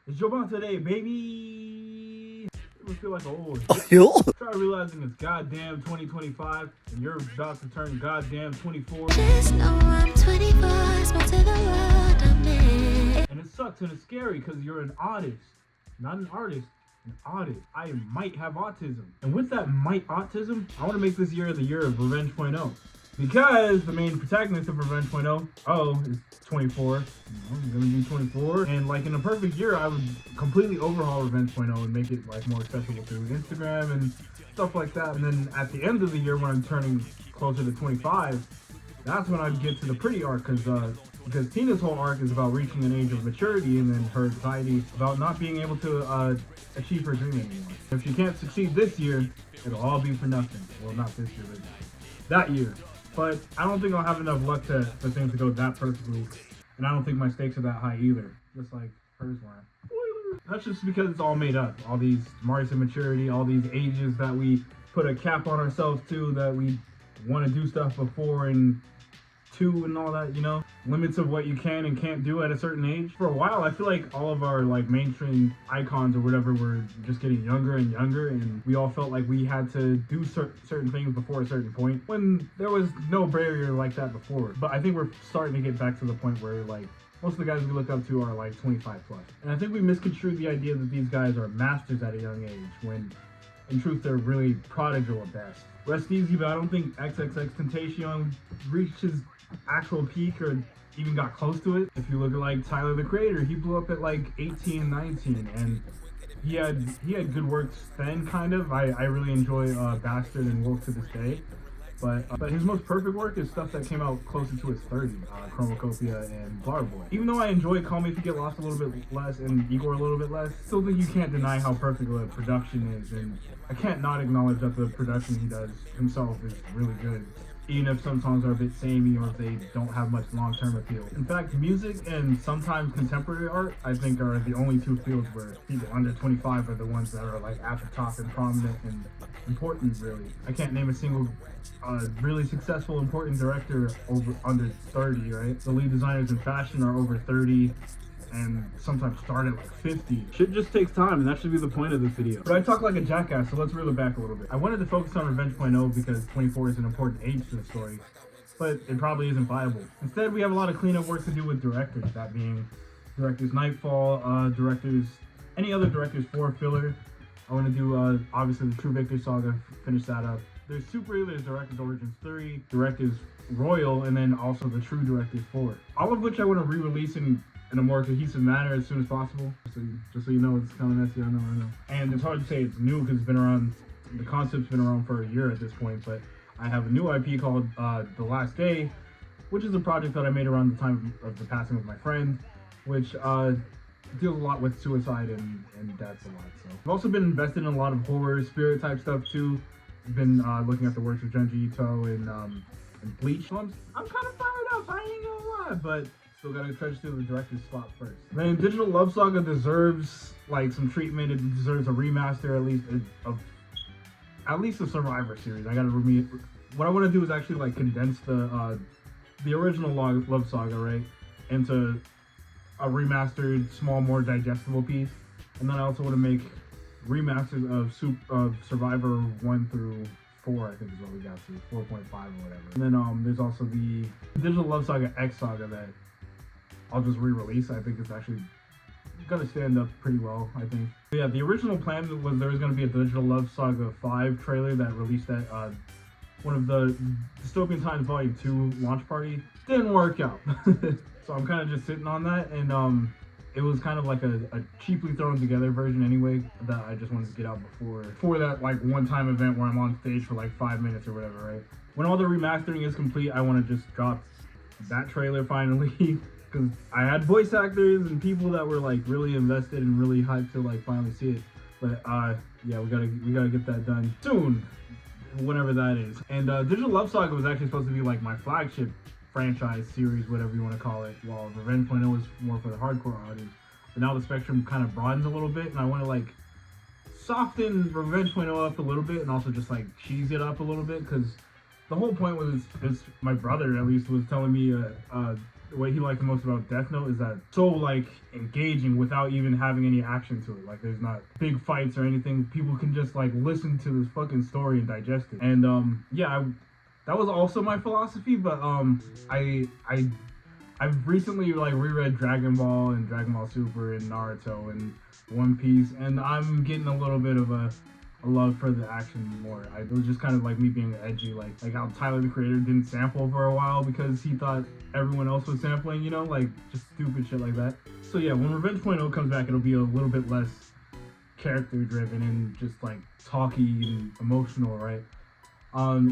It's your Bonto today, baby. It would feel like old. Try realizing it's goddamn 2025 and you're about to turn goddamn 24. Just know I'm 24, smile to the world I'm in. And it sucks and it's scary because you're an artist, not an artist. An artist. I might have autism. And with that might autism, I want to make this year the year of Revenge.0. Because the main protagonist of Revenge.0 is 24. I'm gonna be 24. And like in a perfect year, I would completely overhaul Revenge.0 and make it like more accessible through Instagram and stuff like that. And then at the end of the year, when I'm turning closer to 25, that's when I'd get to the pretty arc, because Tina's whole arc is about reaching an age of maturity and then her anxiety about not being able to achieve her dream anymore. If she can't succeed this year, it'll all be for nothing. Well, not this year, but that year. But I don't think I'll have enough luck for things to go that perfectly. And I don't think my stakes are that high either. Just like hers weren't. That's just because it's all made up. All these marks of maturity, all these ages that we put a cap on ourselves to, that we want to do stuff before and two and all that, you know, limits of what you can and can't do at a certain age. For a while, I feel like all of our like mainstream icons or whatever were just getting younger and younger, and we all felt like we had to do certain things before a certain point when there was no barrier like that before. But I think we're starting to get back to the point where like most of the guys we look up to are like 25 plus. And I think we misconstrued the idea that these guys are masters at a young age when in truth they're really prodigal at best. Rest easy, but I don't think XXXTentacion reached his actual peak or even got close to it. If you look at like Tyler the Creator, he blew up at like 18, 19, and he had good works then, kind of. I really enjoy Bastard and Wolf to this day, but his most perfect work is stuff that came out closer to his 30, Chromacopia and Boy. Even though I enjoy Call Me If You Get Lost a little bit less and Igor a little bit less, still think you can't deny how perfect the production is, and I can't not acknowledge that the production he does himself is really good, even if some songs are a bit samey or if they don't have much long-term appeal. In fact, music and sometimes contemporary art, I think, are the only two fields where people under 25 are the ones that are like at the top and prominent and important, really. I can't name a single really successful, important director under 30, right? The lead designers in fashion are over 30 and sometimes start at like 50. Shit just takes time, and that should be the point of this video. But I talk like a jackass, so let's reel it back a little bit. I wanted to focus on Revenge.0 because 24 is an important age to the story, but it probably isn't viable. Instead, we have a lot of cleanup work to do with directors, that being directors Nightfall, any other directors for filler. I want to do, obviously, the True Victor Saga, finish that up. There's Super, there's Directors Origins 3, Directors Royal, and then also the True Directors 4. All of which I want to re-release in a more cohesive manner as soon as possible. Just so you know, it's kind of messy, I know. And it's hard to say it's new because it's been around, the concept's been around for a year at this point, but I have a new IP called The Last Day, which is a project that I made around the time of the passing of my friend, which deals a lot with suicide and deaths a lot. So I've also been invested in a lot of horror, spirit type stuff too. I've been looking at the works of Junji Ito and Bleach. So I'm kind of fired up, I ain't gonna lie, but still gotta trudge through the director's slot first. Man, Digital Love Saga deserves like some treatment. It deserves a remaster, at least a Survivor series. I gotta what I want to do is actually like condense the original Love Saga, right, into a remastered, small, more digestible piece. And then I also want to make remasters of Survivor 1 through 4, I think is what we got to, 4.5 or whatever. And then there's also the Digital Love Saga X Saga that I'll just re-release. I think it's actually gonna stand up pretty well, I think. But yeah, the original plan was there was gonna be a Digital Love Saga 5 trailer that released at one of the Dystopian Times Volume 2 launch party. Didn't work out. So I'm kind of just sitting on that, and it was kind of like a cheaply thrown together version anyway that I just wanted to get out before that like one-time event where I'm on stage for like 5 minutes or whatever, right? When all the remastering is complete, I want to just drop that trailer finally, because I had voice actors and people that were like really invested and really hyped to like finally see it. But yeah, we gotta get that done soon, whenever that is. And Digital Love Saga was actually supposed to be like my flagship franchise series, whatever you want to call it, while Revenge.0 was more for the hardcore audience. But now the spectrum kind of broadens a little bit, and I want to like soften Revenge.0 up a little bit and also just like cheese it up a little bit, because the whole point was, my brother at least was telling me what he liked the most about Death Note is that it's so like engaging without even having any action to it. Like there's not big fights or anything. People can just like listen to this fucking story and digest it. And that was also my philosophy. But I've recently like reread Dragon Ball and Dragon Ball Super and Naruto and One Piece, and I'm getting a little bit of a love for the action more. It was just kind of like me being edgy, like how Tyler the Creator didn't sample for a while because he thought everyone else was sampling, you know, like just stupid shit like that. So yeah, when Revenge.0 comes back, it'll be a little bit less character driven and just like talky and emotional, right?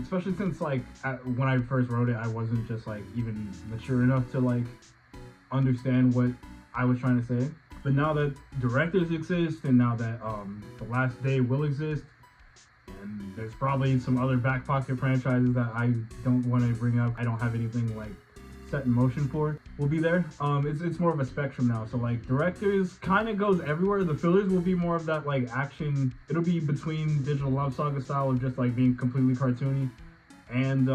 Especially since like when I first wrote it, I wasn't just like even mature enough to like understand what I was trying to say. But now that directors exist, and now that The Last Day will exist, and there's probably some other back pocket franchises that I don't want to bring up, I don't have anything like set in motion for, will be there. It's more of a spectrum now. So like directors kind of goes everywhere. The fillers will be more of that like action. It'll be between Digital Love Saga style of just like being completely cartoony, and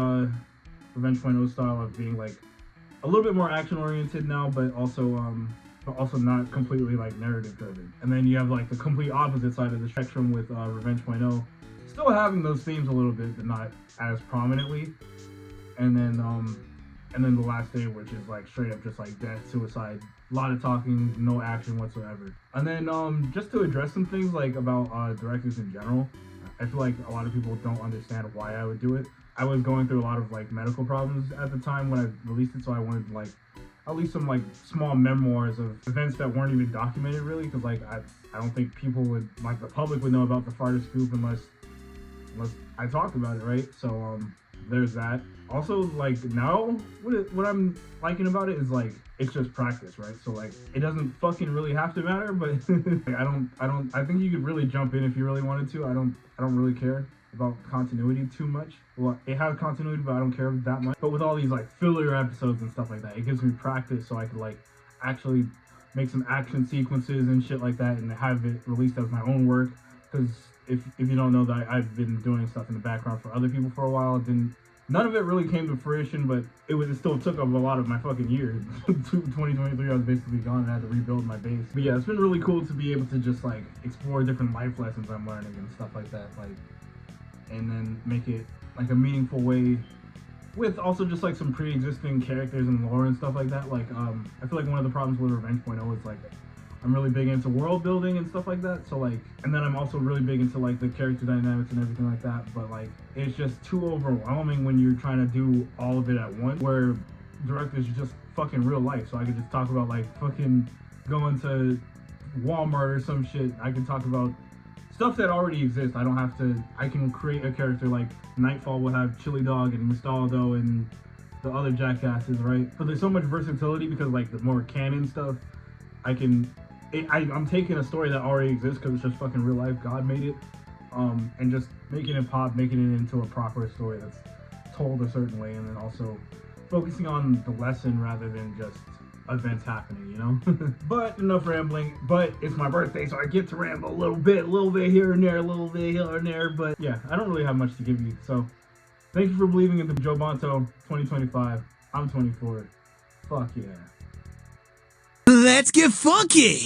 Revenge.0 style of being like a little bit more action oriented now, but also not completely like narrative driven. And then you have like the complete opposite side of the spectrum with Revenge.0 still having those themes a little bit, but not as prominently. And then The Last Day, which is like straight up just like death, suicide, a lot of talking, no action whatsoever. And then just to address some things like about directors in general, I feel like a lot of people don't understand why I would do it. I was going through a lot of like medical problems at the time when I released it, so I wanted like at least some like small memoirs of events that weren't even documented really, because like I don't think people would, like the public would know about the Farter scoop unless I talked about it, right? So there's that. Also, like now what I'm liking about it is like it's just practice, right? So like it doesn't fucking really have to matter, but like, I think you could really jump in if you really wanted to. I don't really care about continuity too much. Well, it has continuity, but I don't care that much. But with all these like filler episodes and stuff like that, it gives me practice so I could like actually make some action sequences and shit like that and have it released as my own work. Because if you don't know that I've been doing stuff in the background for other people for a while, none of it really came to fruition, but it still took up a lot of my fucking years. 2023, I was basically gone and I had to rebuild my base. But yeah, it's been really cool to be able to just like explore different life lessons I'm learning and stuff like that, like, and then make it like a meaningful way with also just like some pre-existing characters and lore and stuff like that. Like I feel like one of the problems with Revenge.0 is like I'm really big into world building and stuff like that. So like, and then I'm also really big into like the character dynamics and everything like that. But like, it's just too overwhelming when you're trying to do all of it at once. Where directors are just fucking real life. So I could just talk about like fucking going to Walmart or some shit. I can talk about stuff that already exists. I can create a character like Nightfall will have Chili Dog and Mustaldo and the other jackasses, right? But there's so much versatility because like the more canon stuff, I'm taking a story that already exists because it's just fucking real life. God made it, and just making it pop, making it into a proper story that's told a certain way, and then also focusing on the lesson rather than just events happening, you know? But enough rambling. But it's my birthday, so I get to ramble a little bit here and there, a little bit here and there. But yeah, I don't really have much to give you. So thank you for believing in the Joe Bonto 2025. I'm 24. Fuck yeah. Let's get funky!